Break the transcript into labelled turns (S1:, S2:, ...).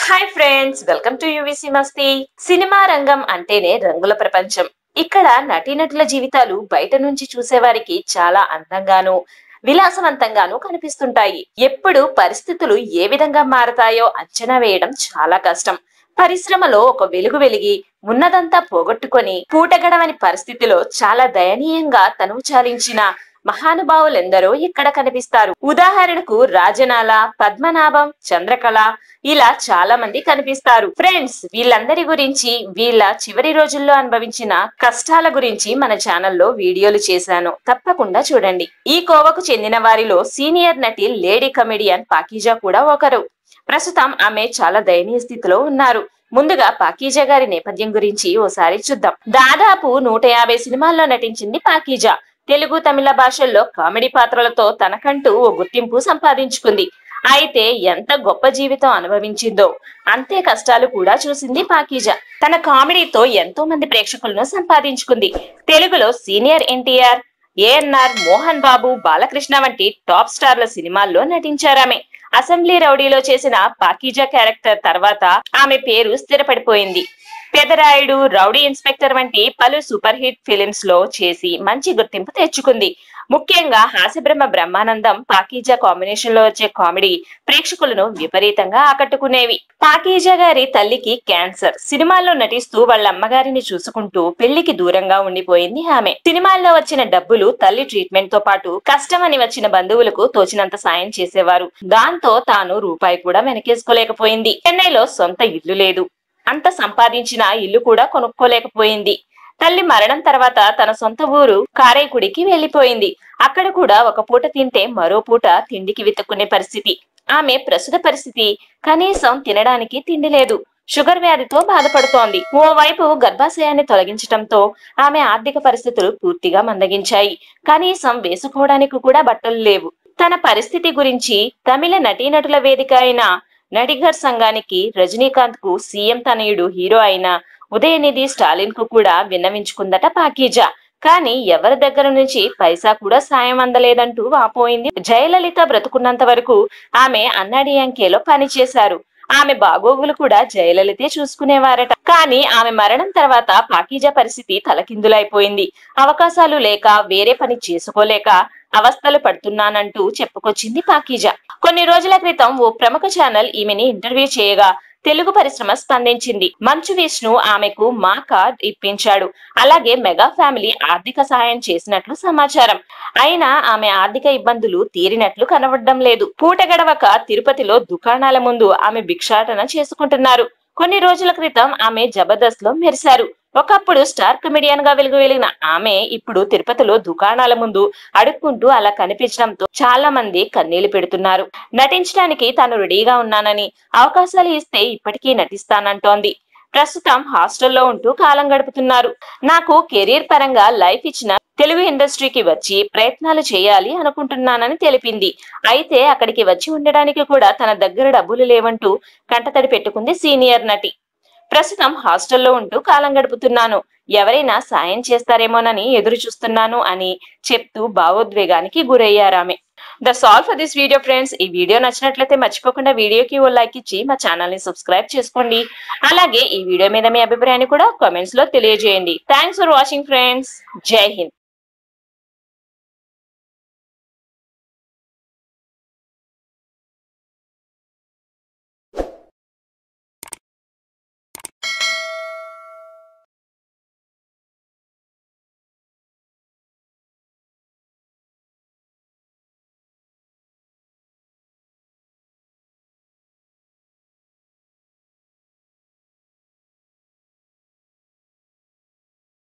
S1: Hi friends, welcome to యువిసి Masti. Cinema రంగం అంటేనే రంగుల ప్రపంచం. ఇక్కడ నటీనటుల జీవితాలు బయట నుంచి చూసేవారికి చాలా అందంగాను విలాసవంతంగాను కనిపిస్తుంటాయి. ఎప్పుడు పరిస్థితులు ఏ విధంగా మారతాయో అంచనా వేయడం చాలా కష్టం. పరిశ్రమలో ఒక వెలుగు వెలిగి ఉన్నదంతా పోగొట్టుకొని పూటగడవని పరిస్థితిలో చాలా దయనీయంగా తనువు చాలించిన మహానుభావులెందరో ఇక్కడ కనిపిస్తారు. ఉదాహరణకు రాజనాల, పద్మనాభం, చంద్రకళ ఇలా చాలా మంది కనిపిస్తారు. ఫ్రెండ్స్, వీళ్ళందరి గురించి, వీళ్ళ చివరి రోజుల్లో అనుభవించిన కష్టాల గురించి మన ఛానల్లో వీడియోలు చేశాను, తప్పకుండా చూడండి. ఈ కోవకు చెందిన వారిలో సీనియర్ నటి లేడీ కమెడియన్ పాకీజా కూడా ఒకరు. ప్రస్తుతం ఆమె చాలా దయనీయ స్థితిలో ఉన్నారు. ముందుగా పాకీజా గారి నేపథ్యం గురించి ఓసారి చూద్దాం. దాదాపు 150 సినిమాల్లో నటించింది పాకీజా. తెలుగు, తమిళ భాషల్లో కామెడీ పాత్రలతో తనకంటూ ఓ గుర్తింపు సంపాదించుకుంది. అయితే ఎంత గొప్ప జీవితం అనుభవించిందో అంతే కష్టాలు కూడా చూసింది పాకీజా. తన కామెడీతో ఎంతో మంది ప్రేక్షకులను సంపాదించుకుంది. తెలుగులో సీనియర్ ఎన్టీఆర్, ఏఎన్ఆర్, మోహన్ బాబు, బాలకృష్ణ వంటి టాప్ స్టార్ల సినిమాల్లో నటించారామె. అసెంబ్లీ రౌడీలో చేసిన పాకీజా క్యారెక్టర్ తర్వాత ఆమె పేరు స్థిరపడిపోయింది. పెదరాయుడు, రౌడీ ఇన్స్పెక్టర్ వంటి పలు సూపర్ హిట్ ఫిలిమ్స్ లో చేసి మంచి గుర్తింపు తెచ్చుకుంది. ముఖ్యంగా హాస్యబ్రహ్మ బ్రహ్మానందం, పాకీజా కాంబినేషన్ లో వచ్చే కామెడీ ప్రేక్షకులను విపరీతంగా ఆకట్టుకునేవి. పాకీజా గారి తల్లికి క్యాన్సర్. సినిమాల్లో నటిస్తూ వాళ్ళ అమ్మగారిని చూసుకుంటూ పెళ్లికి దూరంగా ఉండిపోయింది ఆమె. సినిమాల్లో వచ్చిన డబ్బులు తల్లి ట్రీట్మెంట్ తో పాటు కష్టమని వచ్చిన బంధువులకు తోచినంత సాయం చేసేవారు. దాంతో తాను రూపాయి కూడా వెనకేసుకోలేకపోయింది. చెన్నైలో సొంత ఇల్లు లేదు. అంత సంపాదించిన ఇల్లు కూడా కొనుక్కోలేకపోయింది. తల్లి మరణం తర్వాత తన సొంత ఊరు కారైకుడికి వెళ్లిపోయింది. అక్కడ కూడా ఒక పూట తింటే మరో పూట తిండికి వెతుక్కునే పరిస్థితి. ఆమె ప్రస్తుత పరిస్థితి కనీసం తినడానికి తిండి లేదు. షుగర్ వ్యాధితో బాధపడుతోంది. ఓవైపు గర్భాశయాన్ని తొలగించడంతో ఆమె ఆర్థిక పరిస్థితులు పూర్తిగా మందగించాయి. కనీసం వేసుకోవడానికి కూడా బట్టలు లేవు. తన పరిస్థితి గురించి తమిళ నటీనటుల వేదిక అయిన నడిగర్ సంఘానికి, రజనీకాంత్ కు, సీఎం తనయుడు హీరో అయిన ఉదయనిధి స్టాలిన్ కు కూడా విన్నవించుకుందట పాకీజా. కానీ ఎవరి దగ్గర నుంచి పైసా కూడా సాయం అందలేదంటూ వాపోయింది. జయలలిత బ్రతుకున్నంత వరకు ఆమె అన్నాడీఎంకేలో పనిచేశారు. ఆమె బాగోగులు కూడా జయలలితే చూసుకునేవారట. కానీ ఆమె మరణం తర్వాత పాకీజా పరిస్థితి తలకిందులైపోయింది. అవకాశాలు లేక, వేరే పని చేసుకోలేక అవస్థలు పడుతున్నానంటూ చెప్పుకొచ్చింది పాకీజా. కొన్ని రోజుల క్రితం ఓ ప్రముఖ ఛానల్ ఈమెని ఇంటర్వ్యూ చేయగా తెలుగు పరిశ్రమ స్పందించింది. మంచు విష్ణు ఆమెకు మా కార్డ్ ఇప్పించాడు. అలాగే మెగా ఫ్యామిలీ ఆర్థిక సహాయం చేసినట్లు సమాచారం. అయినా ఆమె ఆర్థిక ఇబ్బందులు తీరినట్లు కనబడడం లేదు. పూట గడవక తిరుపతిలో దుకాణాల ముందు ఆమె భిక్షాటన చేసుకుంటున్నారు. కొన్ని రోజుల క్రితం ఆమె జబర్దస్త్ లో మెరిశారు. ఒకప్పుడు స్టార్ కమెడియన్ గా వెలిగిన ఆమె ఇప్పుడు తిరుపతిలో దుకాణాల ముందు అడుక్కుంటూ అలా కనిపించడంతో చాలా మంది కన్నీళ్లు పెడుతున్నారు. నటించడానికి తాను రెడీగా ఉన్నానని, అవకాశాలు ఇస్తే ఇప్పటికీ నటిస్తానంటోంది. ప్రస్తుతం హాస్టల్లో ఉంటూ కాలం గడుపుతున్నారు. నాకు కెరీర్ పరంగా లైఫ్ ఇచ్చిన తెలుగు ఇండస్ట్రీకి వచ్చి ప్రయత్నాలు చేయాలి అనుకుంటున్నానని తెలిపింది. అయితే అక్కడికి వచ్చి ఉండడానికి కూడా తన దగ్గర డబ్బులు లేవంటూ కంటతడి పెట్టుకుంది సీనియర్ నటి. ప్రస్తుతం హాస్టల్లో ఉంటూ కాలం గడుపుతున్నాను, ఎవరైనా సాయం చేస్తారేమోనని ఎదురు చూస్తున్నాను అని చెప్తూ భావోద్వేగానికి గురయ్యారామె. That's all for this video friends. ఈ వీడియో నచ్చినట్లయితే మర్చిపోకుండా వీడియోకి ఓ లైక్ ఇచ్చి మా ఛానల్ ని సబ్స్క్రైబ్ చేసుకోండి. అలాగే ఈ వీడియో మీద మీ అభిప్రాయాన్ని కూడా కామెంట్స్ లో తెలియజేయండి. Thanks for watching friends. జై హింద్.